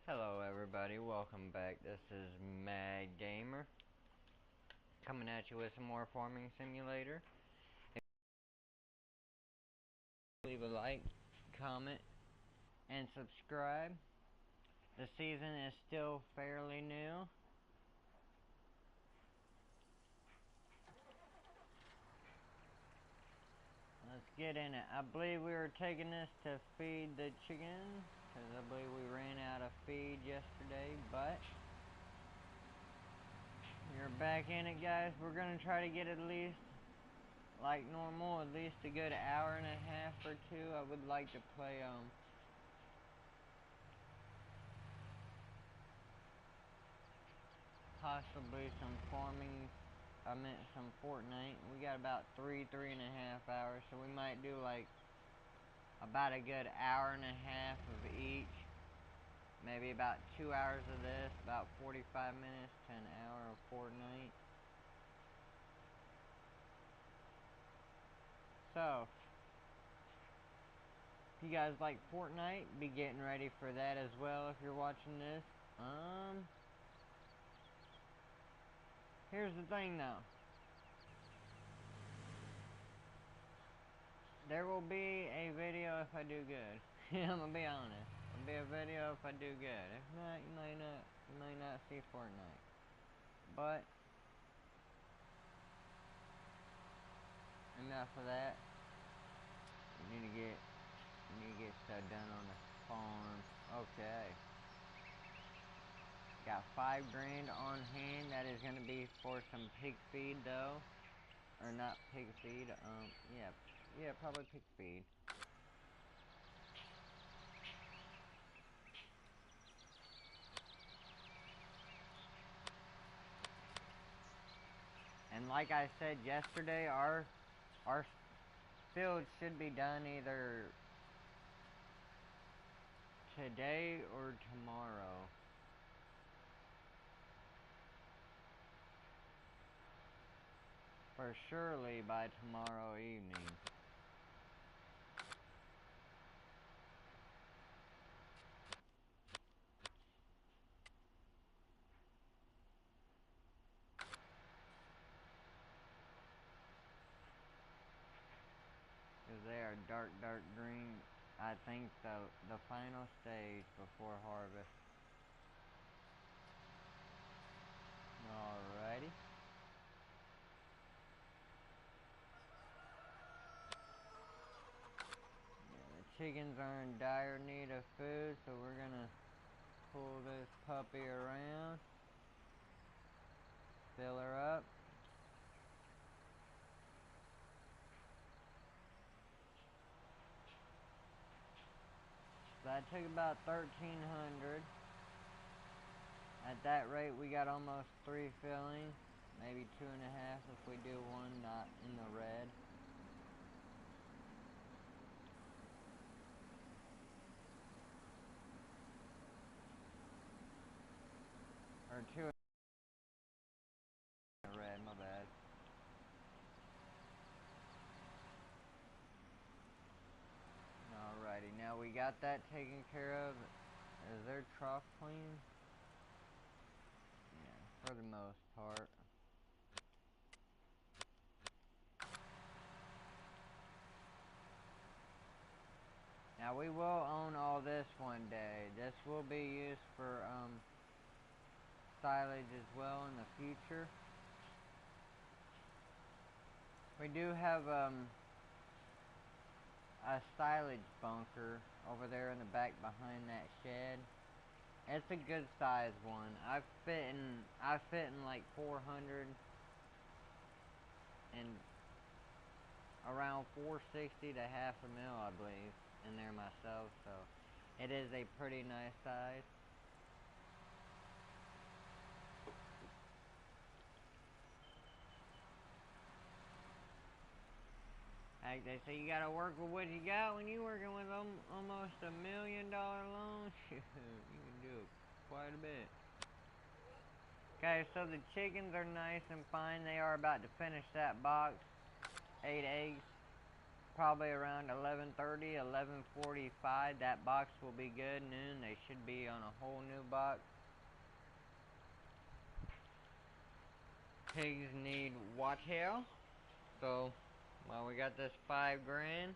Hello everybody, welcome back. This is Mad Gamer coming at you with some more Farming Simulator. Leave a like, comment, and subscribe. The season is still fairly new. Let's get in it. I believe we were taking this to feed the chickens, because I believe we ran out of feed yesterday, but we're back in it, guys. We're going to try to get at least like normal, at least a good hour and a half or two. I would like to play possibly some farming. I meant some Fortnite. We got about three and a half hours, so we might do like about a good hour and a half of each. Maybe about 2 hours of this, about 45 minutes to an hour of Fortnite. So, if you guys like Fortnite, be getting ready for that as well if you're watching this. Here's the thing though. There will be a video if I do good. I'm gonna be honest. There'll be a video if I do good. If not, you might not see Fortnite. But enough of that. You need to get stuff done on the farm. Okay. Got 5 grand on hand. That is gonna be for some pig feed though. Or not pig feed, yeah, probably pig feed. And like I said yesterday, our field should be done either today or tomorrow. For surely by tomorrow evening. Because they are dark green. I think the final stage before harvest. Alrighty. Chickens are in dire need of food, so we're gonna pull this puppy around, fill her up. So that took about 1,300. At that rate, we got almost 3 filling, maybe 2.5 if we do one not in the red. Or 2 in the red, my bad. Alrighty, now we got that taken care of. Is their trough clean? Yeah, for the most part. Now we will own all this one day. This will be used for silage as well in the future. We do have a silage bunker over there in the back behind that shed. It's a good size one. I fit in like 400 and around 460 to half a mil, I believe, in there myself. So it is a pretty nice size. Like they say, you gotta work with what you got. When you working with almost $1 million loan, you can do quite a bit. Okay, so the chickens are nice and fine. They are about to finish that box. 8 eggs. probably around 11:30, 11:45. That box will be good. Noon, they should be on a whole new box. Pigs need water. So, well, we got this 5 grand.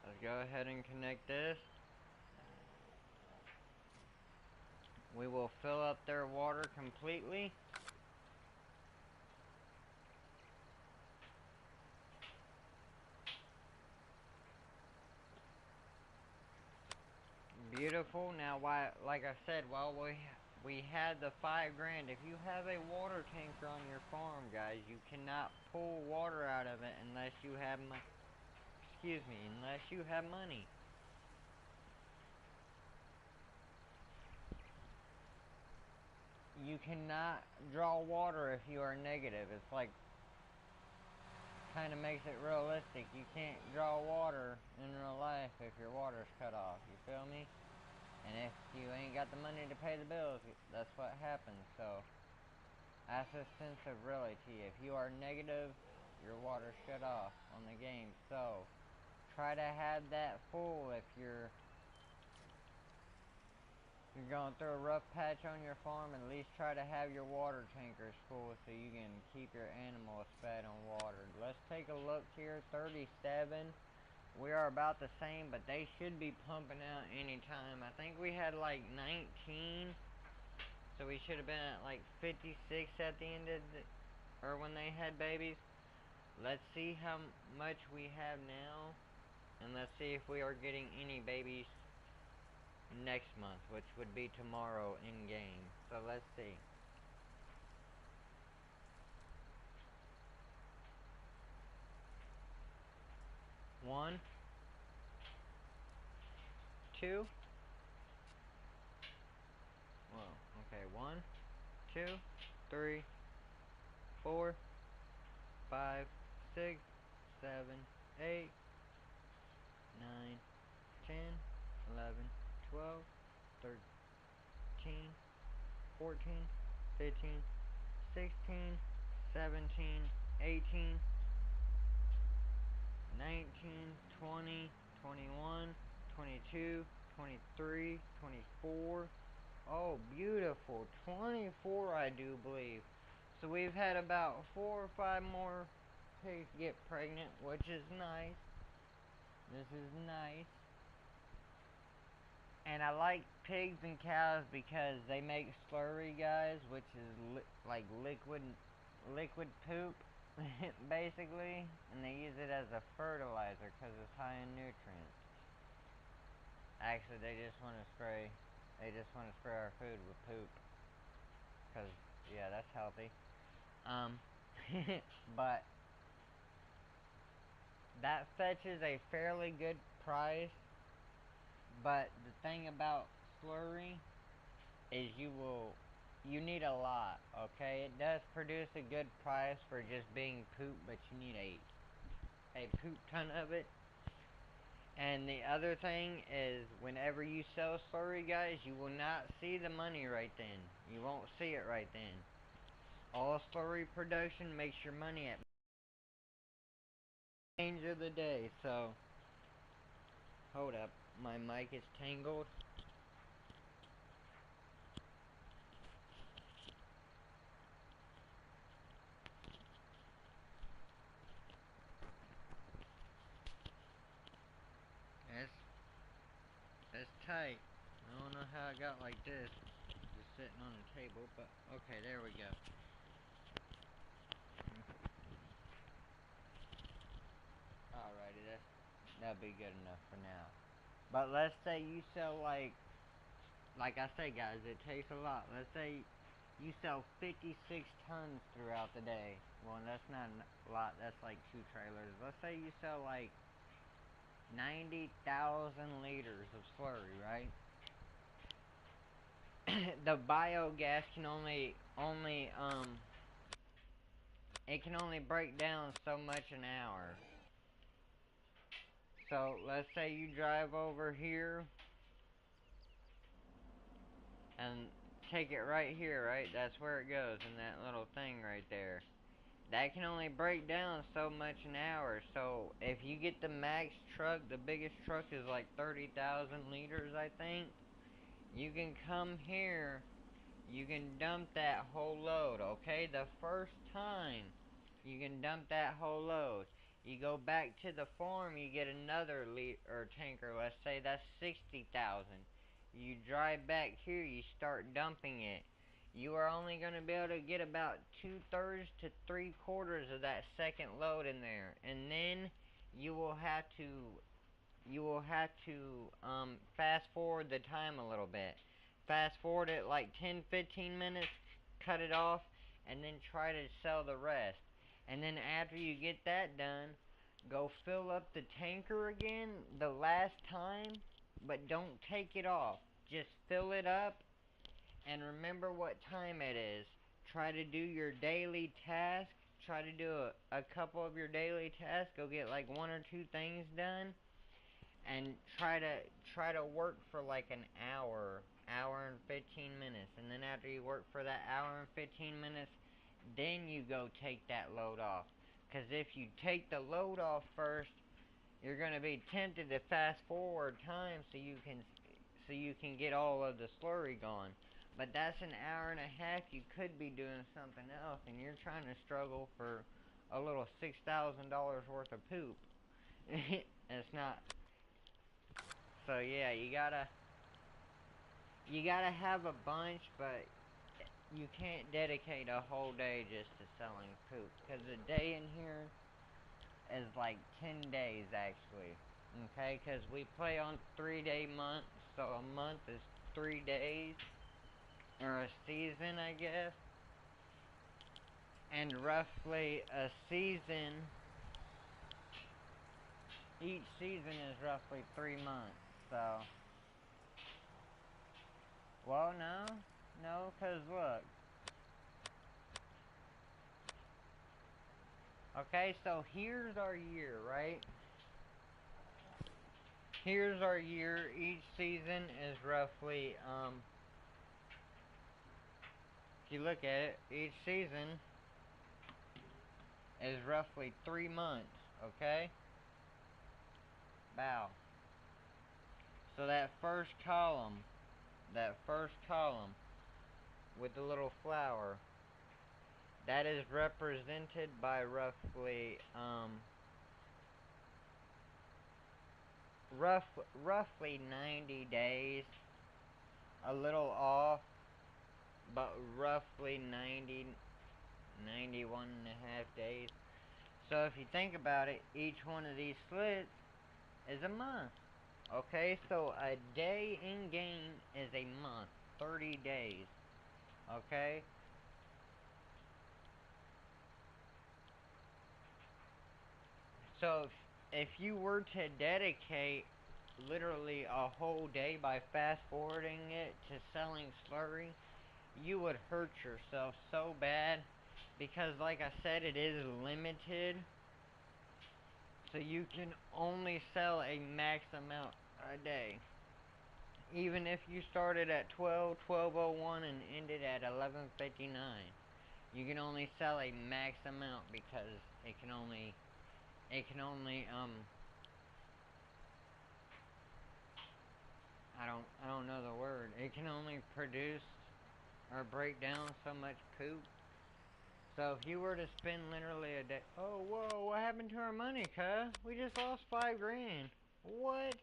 Let's go ahead and connect this. We will fill up their water completely. Beautiful. Now, like I said, while we had the 5 grand, if you have a water tanker on your farm, guys, you cannot pull water out of it unless you have unless you have money. You cannot draw water if you are negative. It's like, kind of makes it realistic. You can't draw water in real life if your water's cut off. You feel me? And if you ain't got the money to pay the bills, that's what happens. So, that's a sense of reality. If you are negative, your water's shut off on the game. So, try to have that full if you're going through a rough patch on your farm. At least try to have your water tankers full so you can keep your animals fed on water. Let's take a look here. 37. We are about the same, but they should be pumping out anytime. I think we had like 19, so we should have been at like 56 at the end of or when they had babies. Let's see how much we have now, and let's see if we are getting any babies next month, which would be tomorrow in game. So let's see. One, two. Whoa. Okay. 1, 2, 3, 4, 5, 6, 7, 8, 9, 10, 11, 12, 13, 14, 15, 16, 17, 18, 19, 20, 21, 22, 23, 24. Oh, beautiful. 24, I do believe. So we've had about 4 or 5 more pigs get pregnant, which is nice. This is nice. And I like pigs and cows because they make slurry, guys, which is like liquid poop, basically. And they use it as a fertilizer because it's high in nutrients. Actually, they just want to spray our food with poop. Because, yeah, that's healthy. But that fetches a fairly good price. But the thing about slurry is you need a lot, okay? It does produce a good price for just being poop, but you need a poop ton of it. And the other thing is, whenever you sell slurry, guys, you will not see the money right then. You won't see it right then. All slurry production makes your money at the end of the day. So, hold up, my mic is tangled. That's tight. I don't know how I got like this, just sitting on the table, but okay, there we go. Alrighty, that'll be good enough for now. But let's say you sell like I say, guys, it takes a lot. Let's say you sell 56 tons throughout the day. Well, that's not a lot. That's like 2 trailers. Let's say you sell like 90,000 liters of slurry, right? The biogas can only it can only break down so much an hour. So let's say you drive over here and take it right here, right? That's where it goes in that little thing right there. that can only break down so much an hour. So if you get the max truck, the biggest truck is like 30,000 liters, I think. You can come here, you can dump that whole load, okay? The first time, you can dump that whole load. You go back to the farm, you get another tanker, let's say that's 60,000. You drive back here, you start dumping it. You are only going to be able to get about 2/3 to 3/4 of that second load in there. And then you will have to fast forward the time a little bit. Fast forward it like 10-15 minutes, cut it off, and then try to sell the rest. And then after you get that done, go fill up the tanker again the last time, but don't take it off. Just fill it up and remember what time it is. Try to do your daily task. Try to do a couple of your daily tasks. Go get like 1 or 2 things done, and try to work for like an hour and 15 minutes. And then after you work for that hour and 15 minutes, then you go take that load off. Because if you take the load off first, you're going to be tempted to fast forward time so you can get all of the slurry gone. But that's an hour and a half you could be doing something else, and you're trying to struggle for a little $6,000 worth of poop. It's not. So yeah, you gotta have a bunch, but you can't dedicate a whole day just to selling poop, because a day in here is like 10 days actually. Okay, because we play on 3-day months, so a month is 3 days, or a season, I guess. And roughly a season, each season is roughly 3 months. So, well, no, because look. Okay, so here's our year, right? Here's our year. Each season is roughly, if you look at it, each season is roughly 3 months, okay? Bow. So that first column with the little flower, that is represented by roughly 90 days, a little off, but roughly 91.5 days. So if you think about it, each one of these slits is a month. Okay, so a day in game is a month, 30 days. Okay? So if you were to dedicate literally a whole day by fast forwarding it to selling slurry, you would hurt yourself so bad, because like I said, it is limited. So you can only sell a max amount a day. Even if you started at 12:01 and ended at 11:59, you can only sell a max amount, because it can only I don't know the word. It can only produce or break down so much poop. So if you were to spend literally a day, oh whoa, what happened to our money, cuz? We just lost $5 grand. What?